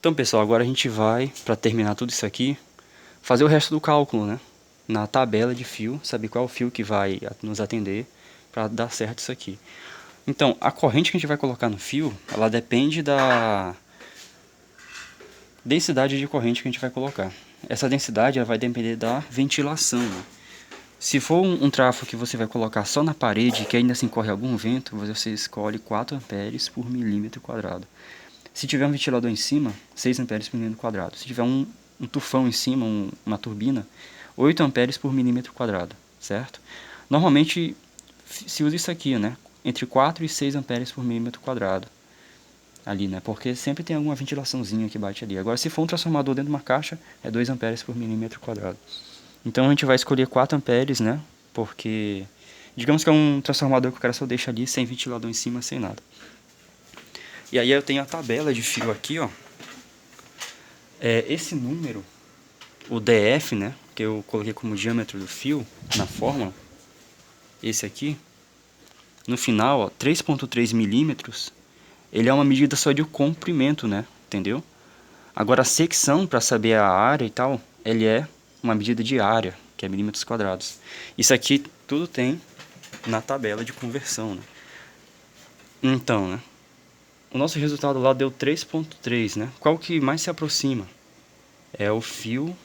Então, pessoal, agora a gente vai, para terminar tudo isso aqui, fazer o resto do cálculo, né? Na tabela de fio, saber qual é o fio que vai nos atender para dar certo isso aqui. Então, a corrente que a gente vai colocar no fio, ela depende da densidade de corrente que a gente vai colocar. Essa densidade ela vai depender da ventilação, né? Se for um trafo que você vai colocar só na parede, que ainda assim corre algum vento, você escolhe 4 amperes por milímetro quadrado. Se tiver um ventilador em cima, 6 amperes por milímetro quadrado. Se tiver um tufão em cima, uma turbina, 8 amperes por milímetro quadrado, certo? Normalmente se usa isso aqui, né? Entre 4 e 6 amperes por milímetro quadrado. Ali, né? Porque sempre tem alguma ventilaçãozinha que bate ali. Agora, se for um transformador dentro de uma caixa, é 2 amperes por milímetro quadrado. Então a gente vai escolher 4 amperes, né? Porque, digamos que é um transformador que o cara só deixa ali sem ventilador em cima, sem nada. E aí eu tenho a tabela de fio aqui, ó. Esse número, o DF, né? Que eu coloquei como diâmetro do fio na fórmula. Esse aqui. No final, ó, 3,3 milímetros. Ele é uma medida só de comprimento, né? Entendeu? Agora a secção, para saber a área e tal, ele é uma medida de área, que é milímetros quadrados. Isso aqui tudo tem na tabela de conversão, né? Então, né? O nosso resultado lá deu 3,3, né? Qual que mais se aproxima? É o fio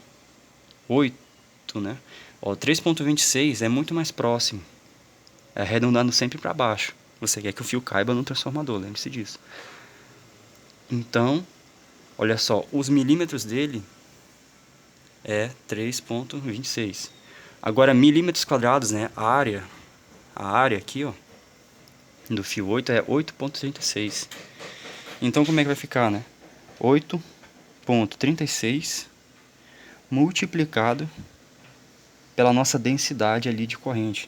8, né? Ó, 3,26 é muito mais próximo. É arredondando sempre para baixo. Você quer que o fio caiba no transformador, lembre-se disso. Então, olha só, os milímetros dele é 3,26. Agora, milímetros quadrados, né? A área aqui, ó, do fio 8 é 8,36. Então, como é que vai ficar, né? 8,36 multiplicado pela nossa densidade ali de corrente.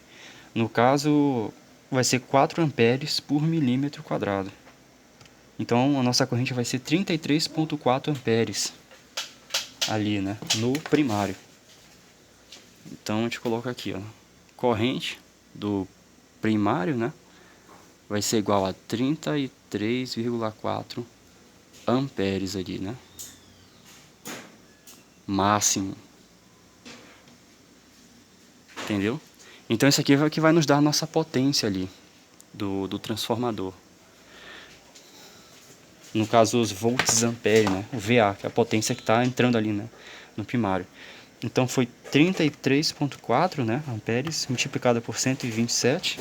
No caso, vai ser 4 amperes por milímetro quadrado. Então, a nossa corrente vai ser 33,4 amperes ali, né? No primário. Então, a gente coloca aqui, ó. Corrente do primário, né? Vai ser igual a 33,4 amperes ali, né? Máximo. Entendeu? Então isso aqui é o que vai nos dar a nossa potência ali do transformador. No caso os volts ampere, né? O VA, que é a potência que está entrando ali, né? No primário. Então foi 33,4, né? Amperes multiplicado por 127.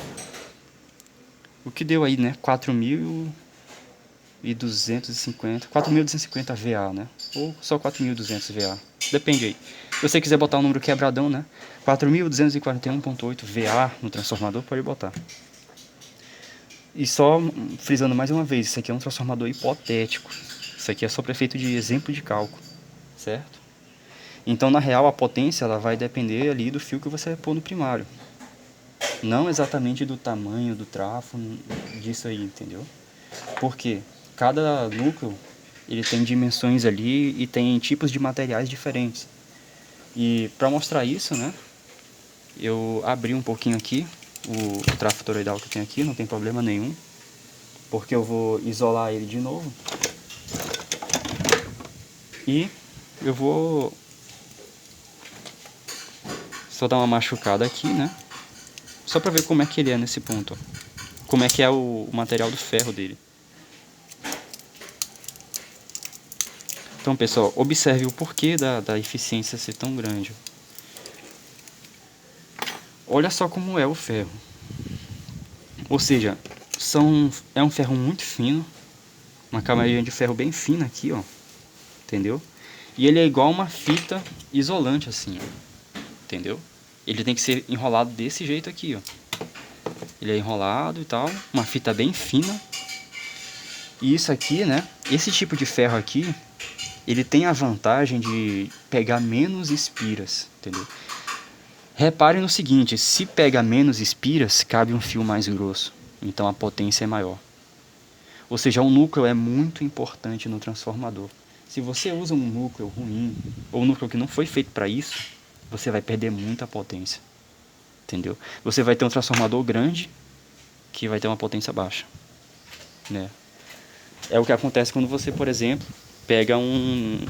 O que deu aí, né? 4.250 VA, né? Ou só 4.200 VA. Depende aí. Se você quiser botar um número quebradão, né? 4.241,8 VA no transformador, pode botar. E só frisando mais uma vez, isso aqui é um transformador hipotético. Isso aqui é só para efeito de exemplo de cálculo, certo? Então, na real, a potência ela vai depender ali do fio que você vai pôr no primário. Não exatamente do tamanho do trafo, disso aí, entendeu? Porque cada núcleo ele tem dimensões ali e tem tipos de materiais diferentes. E para mostrar isso, né, eu abri um pouquinho aqui o trafo toroidal que eu tenho aqui, não tem problema nenhum, porque eu vou isolar ele de novo. E eu vou só dar uma machucada aqui, né, só para ver como é que ele é nesse ponto, ó. Como é que é o material do ferro dele. Então, pessoal, observe o porquê da eficiência ser tão grande. Olha só como é o ferro. Ou seja, é um ferro muito fino, uma camarinha de ferro bem fina aqui, ó. Entendeu? E ele é igual uma fita isolante assim, ó. Entendeu? Ele tem que ser enrolado desse jeito aqui, ó. Ele é enrolado e tal, uma fita bem fina. E isso aqui, né? Esse tipo de ferro aqui, ele tem a vantagem de pegar menos espiras, entendeu? Reparem no seguinte, se pega menos espiras, cabe um fio mais grosso, então a potência é maior. Ou seja, o núcleo é muito importante no transformador. Se você usa um núcleo ruim, ou um núcleo que não foi feito para isso, você vai perder muita potência, entendeu? Você vai ter um transformador grande, que vai ter uma potência baixa, né? É o que acontece quando você, por exemplo, pega um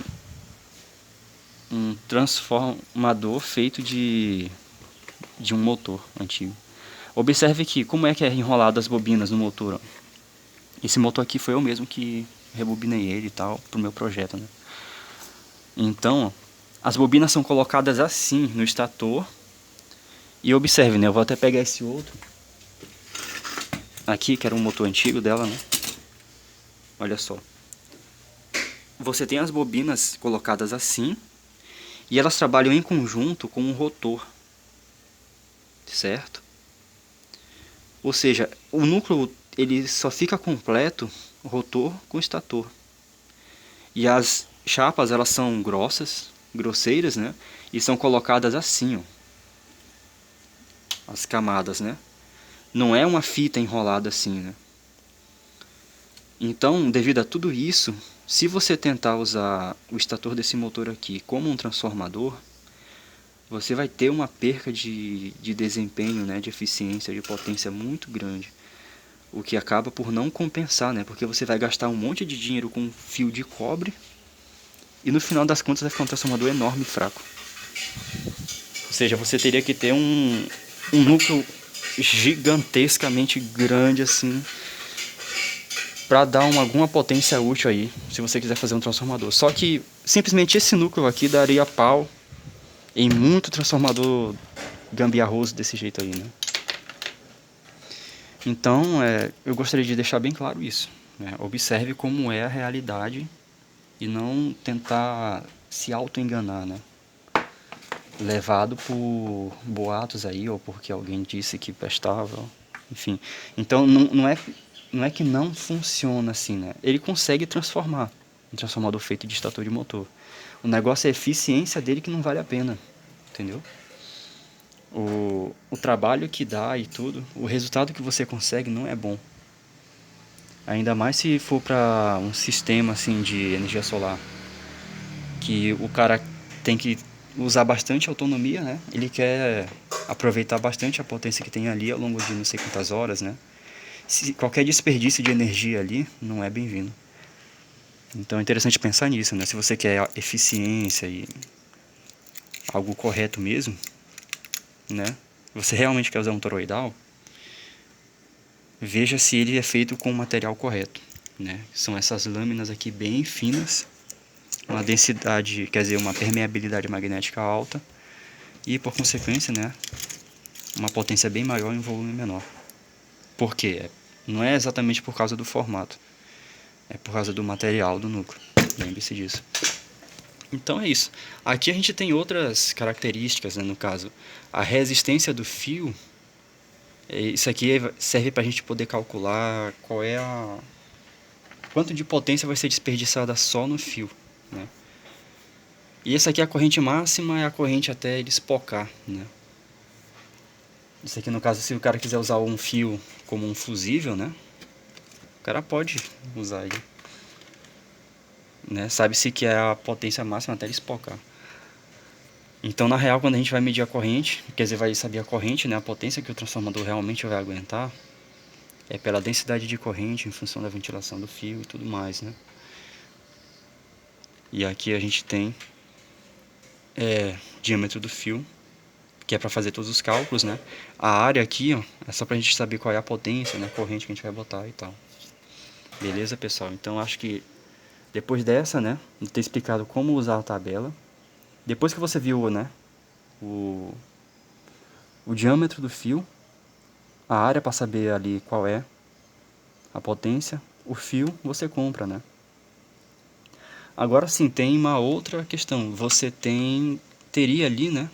transformador feito de um motor antigo. Observe aqui como é que é enrolado as bobinas no motor. Ó. Esse motor aqui foi eu mesmo que rebobinei ele e tal pro meu projeto, né? Então, ó, as bobinas são colocadas assim no estator. E observe, né? Eu vou até pegar esse outro aqui, que era um motor antigo dela, né? Olha só. Você tem as bobinas colocadas assim e elas trabalham em conjunto com um rotor, certo? Ou seja, o núcleo ele só fica completo rotor com estator. E as chapas elas são grosseiras, né? E são colocadas assim, ó, as camadas, né? Não é uma fita enrolada assim, né? Então, devido a tudo isso, se você tentar usar o estator desse motor aqui como um transformador, você vai ter uma perca de desempenho, né, de eficiência, de potência muito grande. O que acaba por não compensar, né, porque você vai gastar um monte de dinheiro com fio de cobre e no final das contas vai ficar um transformador enorme e fraco. Ou seja, você teria que ter um núcleo gigantescamente grande assim para dar alguma potência útil aí, se você quiser fazer um transformador. Só que simplesmente esse núcleo aqui daria pau em muito transformador gambiarroso desse jeito aí, né? Então, eu gostaria de deixar bem claro isso, né? Observe como é a realidade e não tentar se auto-enganar, né? Levado por boatos aí, ou porque alguém disse que prestava, enfim. Então, não é que não funciona assim, né? Ele consegue transformar um transformador feito de estator de motor. O negócio é a eficiência dele que não vale a pena, entendeu? O trabalho que dá e tudo, o resultado que você consegue não é bom. Ainda mais se for para um sistema assim de energia solar, que o cara tem que usar bastante autonomia, né? Ele quer aproveitar bastante a potência que tem ali ao longo de não sei quantas horas, né? Qualquer desperdício de energia ali não é bem-vindo. Então é interessante pensar nisso, né? Se você quer eficiência e algo correto mesmo, né? Você realmente quer usar um toroidal, veja se ele é feito com o material correto, né? São essas lâminas aqui bem finas, uma densidade, quer dizer, uma permeabilidade magnética alta e, por consequência, né, uma potência bem maior e um volume menor. Por quê? Não é exatamente por causa do formato, é por causa do material do núcleo. Lembre-se disso. Então é isso. Aqui a gente tem outras características, né, no caso, a resistência do fio. Isso aqui serve para a gente poder calcular quanto de potência vai ser desperdiçada só no fio, né? E essa aqui é a corrente máxima, é a corrente até ele espocar, né? Isso aqui no caso, se o cara quiser usar um fio como um fusível, né? O cara pode usar aí, né? Sabe-se que é a potência máxima até ele espocar. Então, na real, quando a gente vai medir a corrente, quer dizer, vai saber a corrente, né? A potência que o transformador realmente vai aguentar, é pela densidade de corrente em função da ventilação do fio e tudo mais, né? E aqui a gente tem diâmetro do fio, que é para fazer todos os cálculos, né? A área aqui, ó, é só pra gente saber qual é a potência, né? A corrente que a gente vai botar e tal. Beleza, pessoal? Então acho que depois dessa, né, de ter explicado como usar a tabela, depois que você viu, né, o, o diâmetro do fio, a área para saber ali qual é a potência, o fio você compra, né? Agora sim, tem uma outra questão. Você teria ali, né,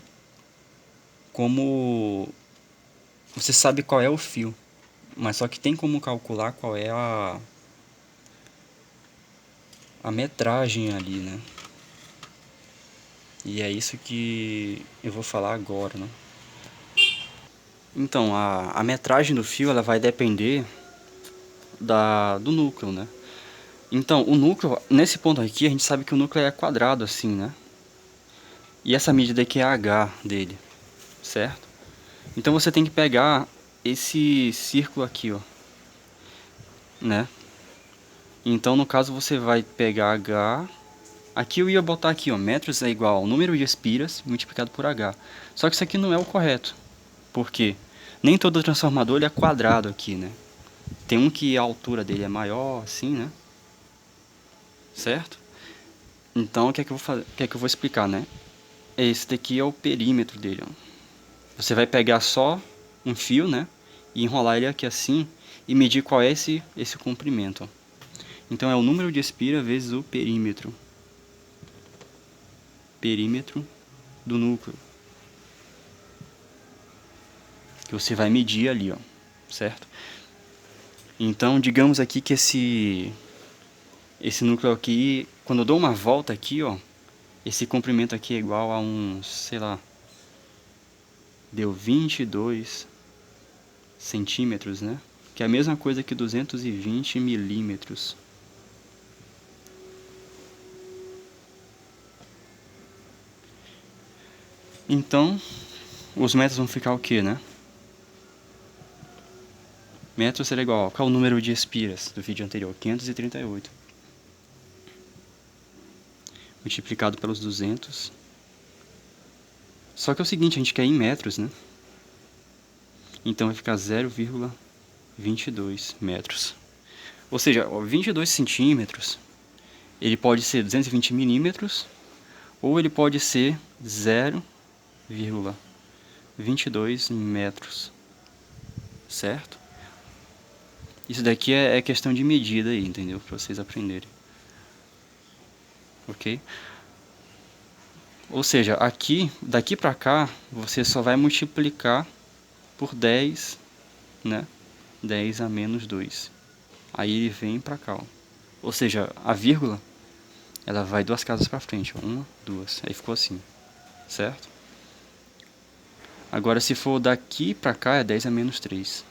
como você sabe qual é o fio, mas só que tem como calcular qual é a metragem ali, né? E é isso que eu vou falar agora, né? Então, a metragem do fio ela vai depender do núcleo, né? Então, o núcleo, nesse ponto aqui, a gente sabe que o núcleo é quadrado assim, né? E essa medida aqui é a H dele, certo? Então você tem que pegar esse círculo aqui, ó, né? Então, no caso, você vai pegar H. Aqui eu ia botar aqui, ó, metros é igual ao número de espiras multiplicado por H. Só que isso aqui não é o correto. Por quê? Nem todo transformador ele é quadrado aqui, né? Tem um que a altura dele é maior, assim, né? Certo? Então, o que é que eu vou fazer? O que é que eu vou explicar, né? Esse daqui é o perímetro dele, ó. Você vai pegar só um fio, né? E enrolar ele aqui assim e medir qual é esse comprimento, ó. Então é o número de espira vezes o perímetro. Perímetro do núcleo. Que você vai medir ali, ó, certo? Então, digamos aqui que esse núcleo aqui, quando eu dou uma volta aqui, ó, esse comprimento aqui é igual a uns, sei lá, deu 22 centímetros, né? Que é a mesma coisa que 220 milímetros. Então, os metros vão ficar o quê, né? Metro será igual, qual é o número de espiras do vídeo anterior? 538. Multiplicado pelos 200. Só que é o seguinte, a gente quer em metros, né? Então vai ficar 0,22 metros. Ou seja, 22 centímetros, ele pode ser 220 milímetros, ou ele pode ser 0,22 metros. Certo? Isso daqui é questão de medida aí, entendeu? Para vocês aprenderem. Ok? Ou seja, aqui, daqui para cá, você só vai multiplicar por 10, né? 10 a menos 2. Aí ele vem para cá, ó. Ou seja, a vírgula, ela vai duas casas para frente, ó. 1, 2. Aí ficou assim, certo? Agora, se for daqui para cá, é 10 a menos 3.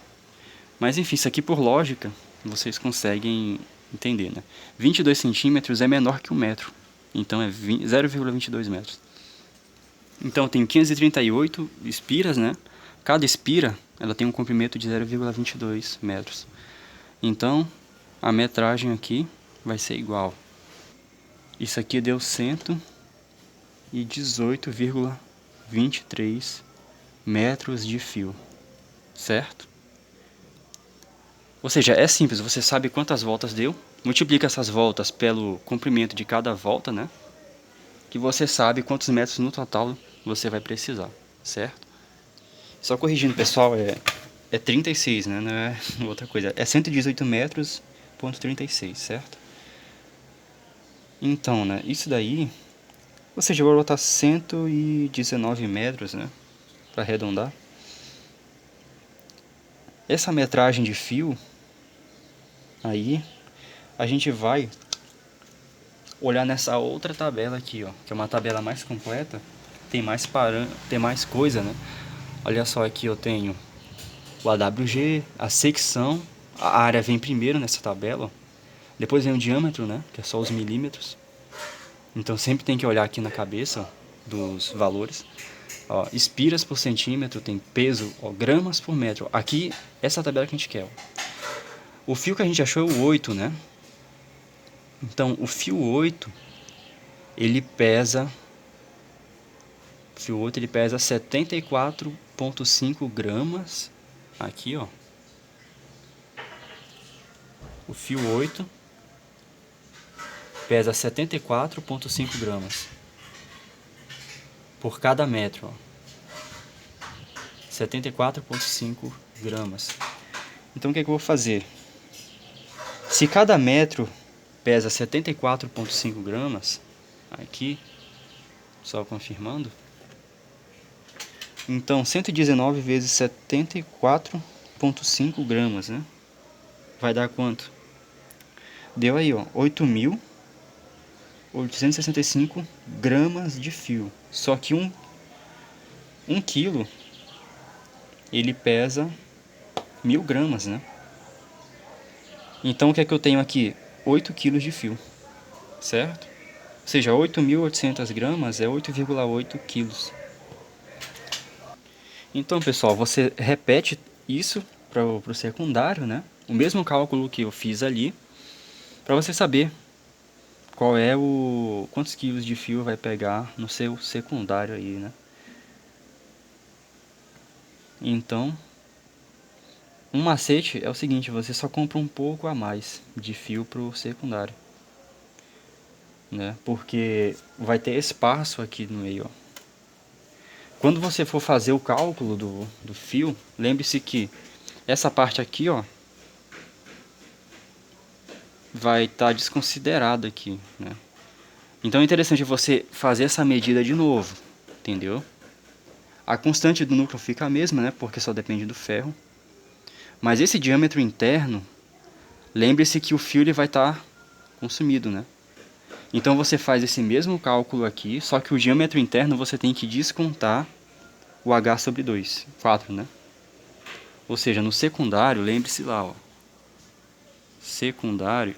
Mas enfim, isso aqui por lógica, vocês conseguem entender, né? 22 centímetros é menor que 1 metro. Então é 0,22 metros. Então eu tenho 538 espiras, né? Cada espira, ela tem um comprimento de 0,22 metros. Então, a metragem aqui vai ser igual. Isso aqui deu 118,23 metros de fio, certo? Ou seja, é simples, você sabe quantas voltas deu, multiplica essas voltas pelo comprimento de cada volta, né? Que você sabe quantos metros no total você vai precisar, certo? Só corrigindo, pessoal, é 36, né? Não é outra coisa. É 118 metros, ponto 36, certo? Então, né? Isso daí, ou seja, eu vou botar 119 metros, né? Para arredondar. Essa metragem de fio, aí, a gente vai olhar nessa outra tabela aqui, ó, que é uma tabela mais completa, tem mais coisa, né? Olha só, aqui eu tenho o AWG, a secção, a área vem primeiro nessa tabela, ó. Depois vem o diâmetro, né, que é só os milímetros. Então sempre tem que olhar aqui na cabeça, ó, dos valores. Ó, espiras por centímetro, tem peso, ó, gramas por metro. Aqui, essa tabela que a gente quer, ó. O fio que a gente achou é o 8, né? Então, o fio 8, ele pesa 74,5 gramas. Aqui, ó. O fio 8 pesa 74,5 gramas por cada metro, ó. 74,5 gramas. Então, o que é que eu vou fazer? Se cada metro pesa 74,5 gramas, aqui, só confirmando, então 119 vezes 74,5 gramas, né? Vai dar quanto? Deu aí, ó, 8.865 gramas de fio. Só que um quilo, ele pesa 1.000 gramas, né? Então o que é que eu tenho aqui? 8 quilos de fio, certo? Ou seja, 8.800 gramas é 8,8 quilos. Então, pessoal, você repete isso para o secundário, né? O mesmo cálculo que eu fiz ali, para você saber qual é quantos quilos de fio vai pegar no seu secundário aí, né? Então, um macete é o seguinte, você só compra um pouco a mais de fio pro secundário, né? Porque vai ter espaço aqui no meio, ó. Quando você for fazer o cálculo do fio, lembre-se que essa parte aqui, ó, vai estar desconsiderada aqui, né? Então é interessante você fazer essa medida de novo, entendeu? A constante do núcleo fica a mesma, né? Porque só depende do ferro. Mas esse diâmetro interno, lembre-se que o fio ele vai estar consumido, né? Então você faz esse mesmo cálculo aqui, só que o diâmetro interno você tem que descontar o H sobre 2, 4, né? Ou seja, no secundário, lembre-se lá, ó. Secundário,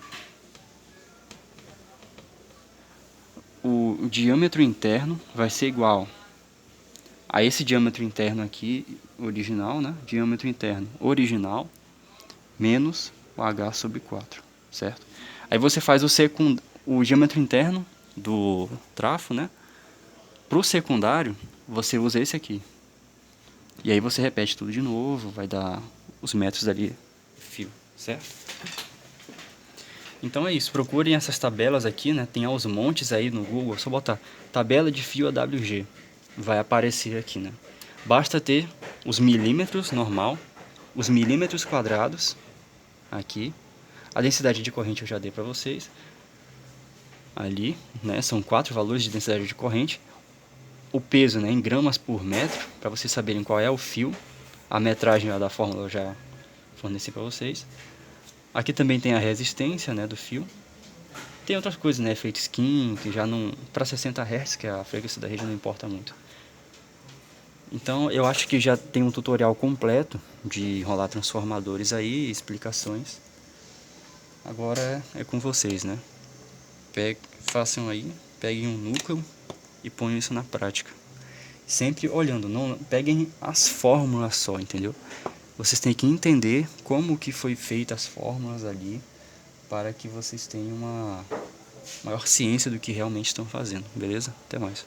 o diâmetro interno vai ser igual a esse diâmetro interno aqui, original, né? Diâmetro interno original menos o H sobre 4, certo? Aí você faz o diâmetro interno do trafo, né? Para o secundário, você usa esse aqui. E aí você repete tudo de novo, vai dar os metros ali, fio, certo? Então é isso, procurem essas tabelas aqui, né? Tem aos montes aí no Google, é só botar tabela de fio AWG, vai aparecer aqui, né? Basta ter os milímetros normal, os milímetros quadrados aqui, a densidade de corrente eu já dei para vocês ali, né? São 4 valores de densidade de corrente, o peso, né, em gramas por metro, para vocês saberem qual é o fio, a metragem da fórmula eu já forneci para vocês. Aqui também tem a resistência, né, do fio. Tem outras coisas, né, efeito skin, que já não, para 60 Hz, que é a frequência da rede, não importa muito. Então eu acho que já tem um tutorial completo de enrolar transformadores aí, explicações. Agora é com vocês, né? Façam aí, peguem um núcleo e ponham isso na prática. Sempre olhando, não peguem as fórmulas só, entendeu? Vocês têm que entender como que foi feita as fórmulas ali, para que vocês tenham uma maior ciência do que realmente estão fazendo, beleza? Até mais.